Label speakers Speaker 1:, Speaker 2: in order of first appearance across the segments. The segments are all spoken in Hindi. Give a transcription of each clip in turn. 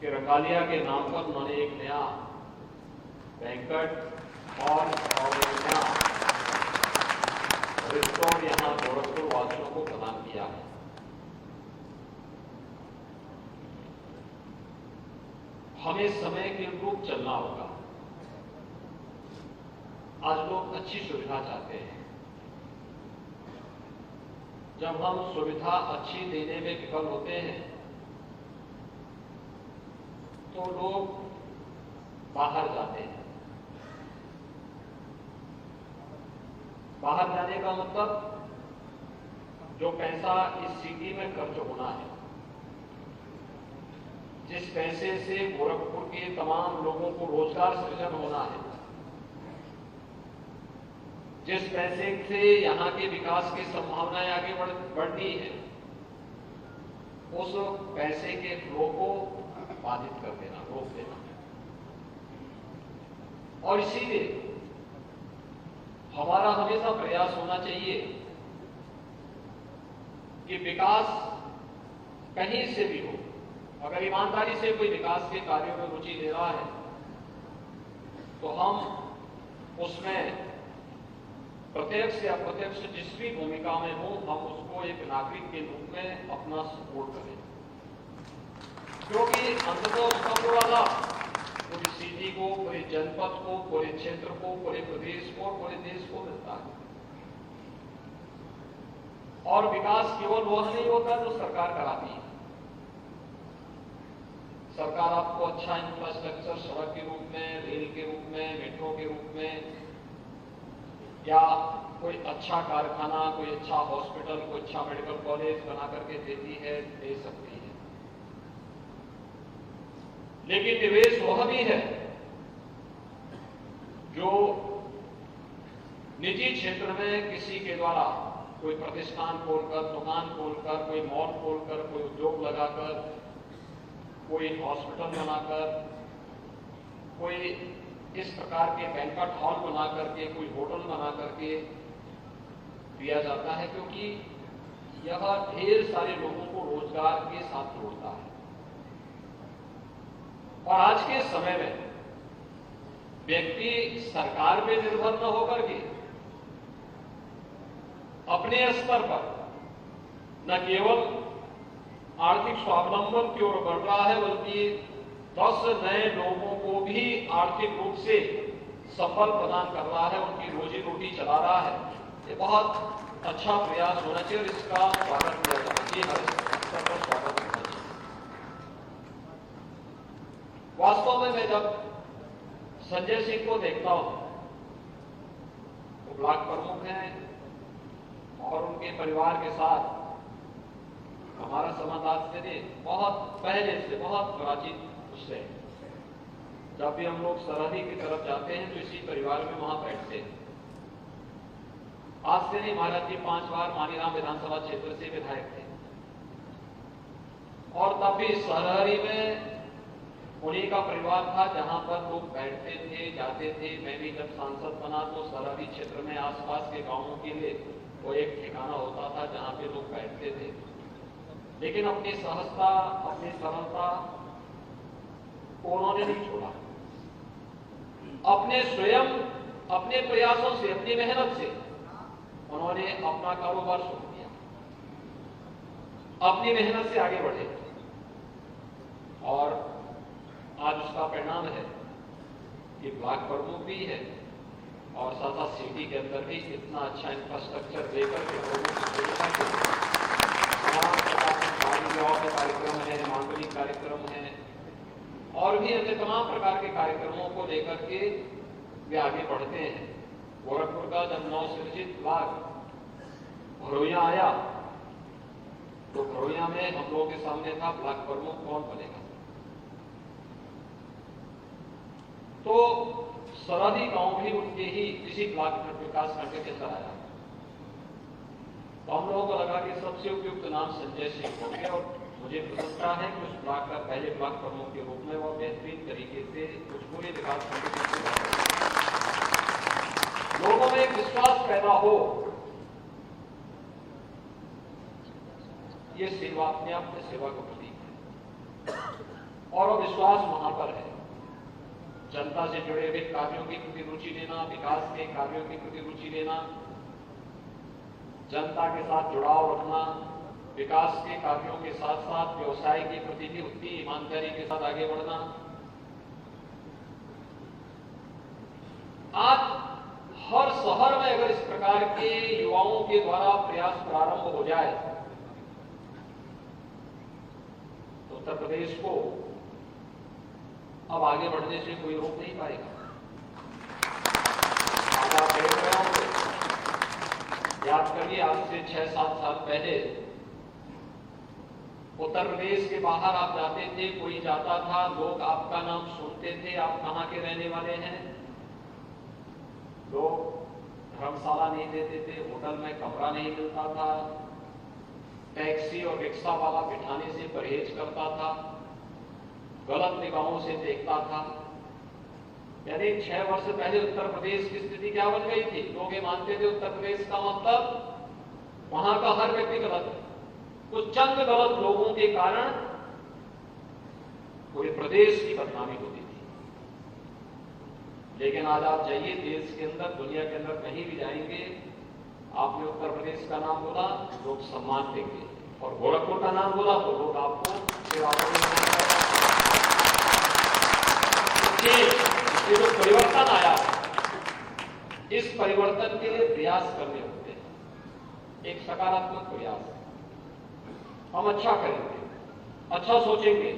Speaker 1: कि रंगालिया के नाम पर उन्होंने एक नया बैंक्वेट हॉल और एक नया रिसोर्ट यहां गोरखपुर वासियों को प्रदान किया है। हमें समय के अनुरूप चलना होगा। आज लोग अच्छी सुविधा चाहते हैं। जब हम सुविधा अच्छी देने में विफल होते हैं तो लोग बाहर जाते हैं। बाहर जाने का मतलब जो पैसा इस सिटी में खर्च होना है, जिस पैसे से गोरखपुर के तमाम लोगों को रोजगार सृजन होना है, जिस पैसे से यहां के विकास की संभावनाएं आगे बढ़नी है, उस पैसे के फ्लो को बाधित कर देना, रोक देना। और इसीलिए हमारा हमेशा प्रयास होना चाहिए कि विकास कहीं से भी हो, अगर ईमानदारी से कोई विकास के कार्यों में रुचि ले रहा है तो हम उसमें प्रत्यक्ष या अप्रत्यक्ष जिस भी भूमिका में हो, हम उसको एक नागरिक के रूप में अपना सपोर्ट करें, क्योंकि अंततः उसका पूरा लाभ पूरी सिटी को, पूरे जनपद को, पूरे क्षेत्र को, पूरे प्रदेश को, पूरे देश को मिलता है। और विकास केवल वह नहीं होता जो सरकार कराती है। सरकार आपको अच्छा इंफ्रास्ट्रक्चर सड़क के रूप में, रेल के रूप में, मेट्रो के रूप में, या कोई अच्छा कारखाना, कोई अच्छा हॉस्पिटल, कोई अच्छा मेडिकल कॉलेज बना करके देती है, दे सकती है। लेकिन निवेश वह भी है जो निजी क्षेत्र में किसी के द्वारा कोई प्रतिष्ठान खोलकर, दुकान खोलकर, कोई मॉल खोलकर, कोई उद्योग लगाकर, कोई हॉस्पिटल बनाकर, कोई इस प्रकार के बैंक्वेट हॉल बना करके, कोई होटल बना करके दिया जाता है, क्योंकि यह ढेर सारे लोगों को रोजगार के साथ जोड़ता है। और आज के समय में व्यक्ति सरकार पे निर्भर न होकर के अपने स्तर पर न केवल आर्थिक स्वावलंबन की ओर बढ़ रहा है, बल्कि 10 नए लोगों को भी आर्थिक रूप से सफल प्रदान कर रहा है, उनकी रोजी रोटी चला रहा है। ये बहुत अच्छा प्रयास होना चाहिए और इसका स्वागत किया जाना चाहिए, हर स्तर पर स्वागत होना चाहिए। वास्तव में मैं जब संजय सिंह को देखता हूं, वो ब्लॉक प्रमुख हैं और उनके परिवार के साथ हमारा संबंध आज से नहीं, बहुत पहले से, बहुत प्राचीन उससे। जब भी हम लोग सरहदी की तरफ जाते हैं तो इसी परिवार में वहां बैठते हैं। आज से नहीं, महाराज जी 5 बार मानीराम विधानसभा क्षेत्र से विधायक थे और तब भी सरहदी में उन्हीं का परिवार था जहां पर लोग बैठते थे, जाते थे। मैं भी जब सांसद बना तो सरहदी क्षेत्र में आसपास के गांवों के लिए वो एक ठिकाना होता था जहां पे लोग बैठते थे। लेकिन अपनी सहजता, अपनी सरलता को उन्होंने नहीं छोड़ा। अपने स्वयं, अपने प्रयासों से, अपनी मेहनत से उन्होंने अपना कारोबार शुरू किया, अपनी मेहनत से आगे बढ़े और आज उसका परिणाम है कि ब्लॉक प्रमुख भी है और साथ सिटी के अंदर भी इतना अच्छा इंफ्रास्ट्रक्चर देकर के लोगों की सुविधा के कार्यक्रम है, मांगलिक कार्यक्रम है और भी अन्य तमाम प्रकार के कार्यक्रमों को लेकर के वे आगे बढ़ते हैं। गोरखपुर का जब नवसृजित ब्लॉक भरोइया आया तो भरोइया में हम लोगों के सामने था ब्लॉक प्रमुख कौन बनेगा। तो सरहदी गांव भी उनके ही किसी ब्लॉक विकास खंड के अंदर आया तो हम लोगों को लगा कि सबसे उपयुक्त नाम संजय सिंह हो गया और मुझे प्रसन्नता है कि उस ब्लॉक का पहले ब्लॉक प्रमुख के रूप में वह बेहतरीन तरीके से उस पूरे विकास खंड के लोगों में एक विश्वास पैदा हो। ये सेवा अपने आप में सेवा का प्रतीक है और वो विश्वास वहां पर है। जनता से जुड़े हुए कार्यों की प्रति रुचि लेना, विकास के कार्यों की प्रति रुचि लेना, जनता के साथ जुड़ाव रखना, विकास के कार्यों के साथ साथ व्यवसाय के प्रति भी उतनी ईमानदारी के साथ आगे बढ़ना। आज हर शहर में अगर इस प्रकार के युवाओं के द्वारा प्रयास प्रारंभ हो जाए तो उत्तर प्रदेश को अब आगे बढ़ने से कोई रोक नहीं पाएगा। आज आप देख रहे होंगे, याद करिए आज से 6-7 साल पहले उत्तर प्रदेश के बाहर आप जाते थे, कोई जाता था, लोग आपका नाम सुनते थे, आप कहां के रहने वाले हैं, लोग धर्मशाला नहीं देते थे, होटल में कमरा नहीं मिलता था, टैक्सी और रिक्शा वाला बिठाने से परहेज करता था, गलत निगाहों से देखता था। यानी 6 वर्ष पहले उत्तर प्रदेश की स्थिति क्या बन गई थी? लोग ये मानते थे उत्तर प्रदेश का मतलब वहां का हर व्यक्ति गलत है। कुछ चंद गलत लोगों के कारण पूरे प्रदेश की बदनामी होती थी। लेकिन आज आप जाइए देश के अंदर, दुनिया के अंदर कहीं भी जाएंगे, आपने उत्तर प्रदेश का नाम बोला, लोग सम्मान देंगे, और गोरखपुर का नाम बोला तो लोग आपको सेवा ये जो परिवर्तन आया, इस परिवर्तन के लिए प्रयास करने होते हैं। एक सकारात्मक प्रयास, हम अच्छा करेंगे, अच्छा सोचेंगे,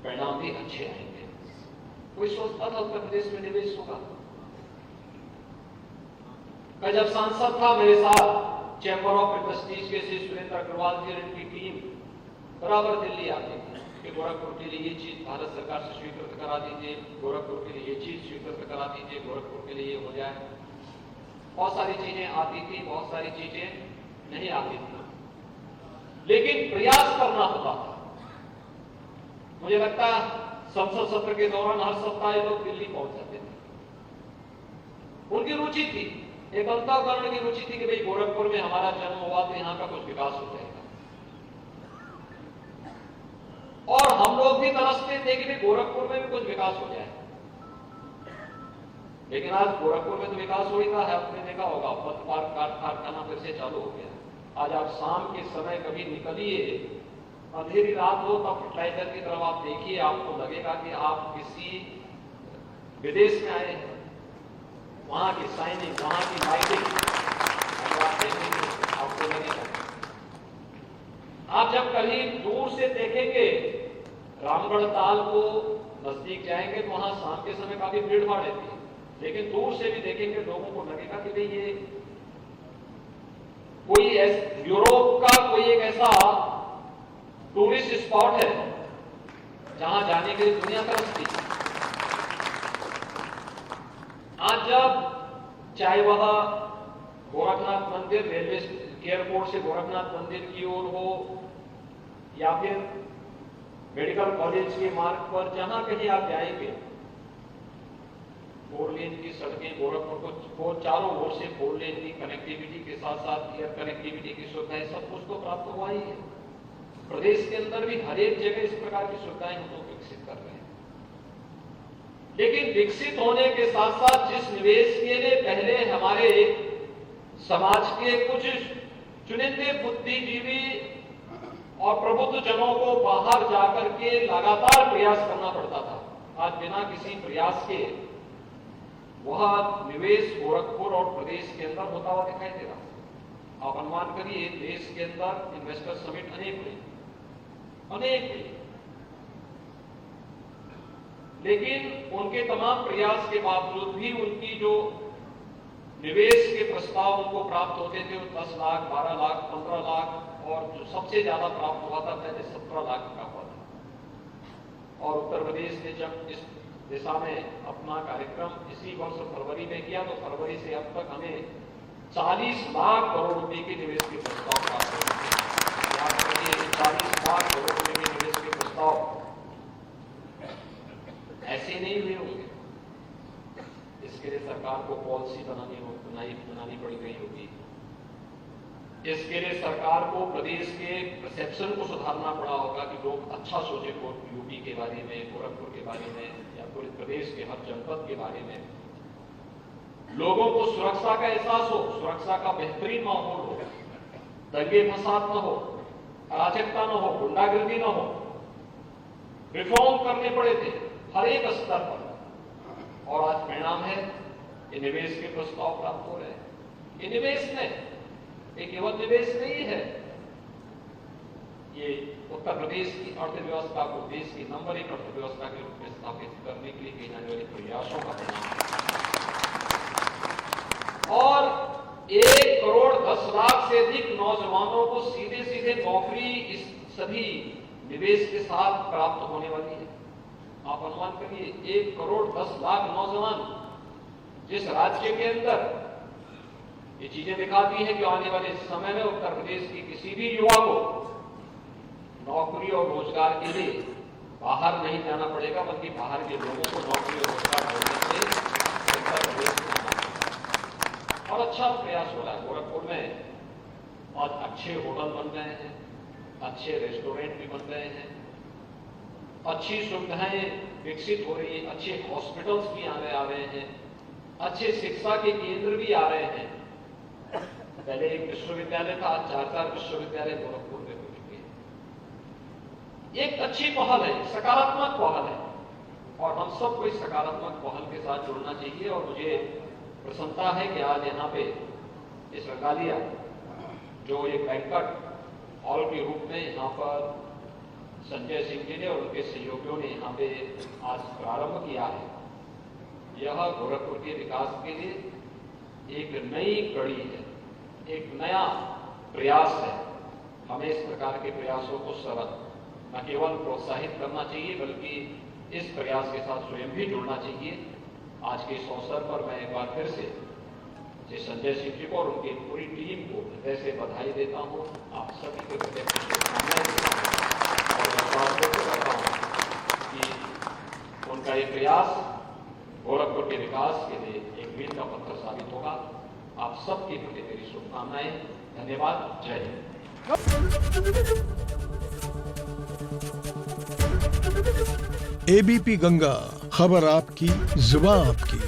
Speaker 1: परिणाम भी अच्छे आएंगे। कोई सोचता था उत्तर प्रदेश में निवेश होगा? मैं जब सांसद था, मेरे साथ चैंबर ऑफ इंडस्ट्रीज के श्री सुरेंद्र अग्रवाल जी और इनकी टीम बराबर दिल्ली आती थी कि गोरखपुर के लिए ये चीज भारत सरकार से स्वीकृत करा दीजिए, गोरखपुर के लिए ये चीज स्वीकृत करा दीजिए, गोरखपुर के लिए ये हो जाए। बहुत सारी चीजें आती थी, बहुत सारी चीजें नहीं आती थी, लेकिन प्रयास करना होता था। मुझे लगता है संसद सत्र के दौरान हर सप्ताह ये लोग दिल्ली पहुंच जाते थे। उनकी रुचि थी, एक अंतःकरण की रुचि थी कि भाई गोरखपुर में हमारा जन्म हुआ तो यहां का कुछ विकास हो जाएगा। और हम लोग भी तरसते थे कि गोरखपुर में भी कुछ विकास हो जाए। लेकिन आज गोरखपुर में तो विकास हो ही रहा है। आपने देखा होगा पथ कारखाना फिर से चालू हो गया। आज आप शाम के समय कभी निकलिए, अंधेरी रात हो तब फर्टिलाइजर की तरफ आप देखिए, आपको लगेगा कि आप किसी विदेश में आए हैं। वहां की साइनिंग, वहां की लाइटिंग आप देखेंगे, आपको लगेगा। आप जब कहीं दूर से देखेंगे, रामगढ़ ताल को नजदीक जाएंगे तो वहां शाम के समय काफी भीड़ भाड़ रहती है, लेकिन दूर से भी देखेंगे लोगों को लगेगा कि भाई ये कोई यूरोप का कोई एक ऐसा टूरिस्ट स्पॉट है जहां जाने के लिए दुनिया तरसती है। आज जब चाहे वह गोरखनाथ मंदिर रेलवे एयरपोर्ट से गोरखनाथ मंदिर की ओर हो या फिर मेडिकल कॉलेज के मार्ग पर जहां कहीं आप जाएंगे, 4 लेन की सड़कें गोरखपुर को चारों ओर से 4 लेन की कनेक्टिविटी के साथ साथ एयर कनेक्टिविटी की सुविधाएं सब कुछ तो प्राप्त हुआ ही है। प्रदेश के अंदर भी हर एक जगह इस प्रकार की सुविधाएं हम लोग विकसित कर रहे हैं। लेकिन विकसित होने के साथ साथ जिस निवेश के लिए पहले हमारे समाज के कुछ चुनिंदे बुद्धिजीवी और प्रबुद्ध जनों को बाहर जाकर के लगातार प्रयास करना पड़ता था, आज बिना किसी प्रयास के वह निवेश गोरखपुर और प्रदेश के अंदर होता हुआ दिखाई दे रहा। आप अनुमान करिए, देश के अंदर इन्वेस्टर समिट अनेक हुए, लेकिन उनके तमाम प्रयास के बावजूद भी उनकी जो निवेश के प्रस्ताव उनको प्राप्त होते थे वो 10 लाख, 12 लाख, 15 लाख, और जो सबसे ज्यादा प्राप्त हुआ था पहले 17 लाख का हुआ था। और उत्तर प्रदेश ने जब इस दिशा में अपना कार्यक्रम इसी वर्ष फरवरी में किया तो फरवरी से अब तक हमें 40 लाख करोड़ रुपए के निवेश के प्रस्ताव प्राप्त हुए। याद करिए, 40 लाख करोड़ रुपए के निवेश के प्रस्ताव ऐसे नहीं हुए होंगे। इसके लिए सरकार को पॉलिसी बनानी पड़ गई होगी, इसके लिए सरकार को प्रदेश के परसेप्शन को सुधारना पड़ा होगा कि लोग अच्छा सोचे यूपी के बारे में, गोरखपुर के बारे में, या पूरे प्रदेश के हर जनपद के बारे में। लोगों को सुरक्षा का एहसास हो, सुरक्षा का बेहतरीन माहौल हो, दंगे फसाद न हो, अराजकता न हो, गुंडागर्दी न हो। रिफॉर्म करने पड़े थे हर एक स्तर पर, और आज परिणाम है कि निवेश के प्रस्ताव प्राप्त हो रहे हैं। ये निवेश ने एक केवल निवेश नहीं है, ये उत्तर प्रदेश की अर्थव्यवस्था को देश की नंबर 1 अर्थव्यवस्था के रूप में स्थापित करने के लिए किए जाने वाले प्रयासों का परिणाम है। और 1 करोड़ 10 लाख से अधिक नौजवानों को सीधे सीधे नौकरी इस सभी निवेश के साथ प्राप्त होने वाली है। आप अनुमान करिए, 1 करोड़ 10 लाख नौजवान जिस राज्य के अंदर ये चीजें दिखाती हैं कि आने वाले समय में उत्तर प्रदेश की किसी भी युवा को नौकरी और रोजगार के लिए बाहर नहीं जाना पड़ेगा, बल्कि बाहर के लोगों को नौकरी और रोजगार देने से उत्तर प्रदेश में आना पड़ेगा। और अच्छा प्रयास हो रहा है। गोरखपुर में आज अच्छे होटल बन रहे हैं, अच्छे रेस्टोरेंट भी बन रहे हैं, अच्छी सुविधाएं विकसित हो रही है, अच्छे हॉस्पिटल्स भी आ रहे हैं, अच्छे शिक्षा के केंद्र भी आ रहे हैं। पहले एक विश्वविद्यालय था, 4 विश्वविद्यालय गोरखपुर में हो चुके हैं। एक अच्छी पहल है, सकारात्मक पहल है, और हम सबको इस सकारात्मक पहल के साथ जुड़ना चाहिए। और मुझे प्रसन्नता है कि आज यहाँ पे इस रंगालिया, जो एक बैंक्वेट हॉल के रूप में यहाँ पर संजय सिंह जी ने और उनके सहयोगियों ने यहाँ पे आज प्रारंभ किया है, यह गोरखपुर के विकास के लिए एक नई कड़ी है, एक नया प्रयास है। हमें इस प्रकार के प्रयासों को न केवल प्रोत्साहित करना चाहिए, बल्कि इस प्रयास के साथ स्वयं भी जुड़ना चाहिए। आज के इस अवसर पर मैं एक बार फिर से संजय सिंह जी को और उनकी पूरी टीम को हृदय से बधाई देता हूँ। आप सभी को हृदय से शुभकामनाएं देता हूँ और विश्वास व्यक्त करता हूँ कि उनका ये प्रयास गोरखपुर के विकास के लिए एक मील का पत्थर साबित होगा। आप सबके प्रति मेरी शुभकामनाएं। धन्यवाद। जय हिंद।
Speaker 2: एबीपी गंगा, खबर आपकी, जुबान आपकी।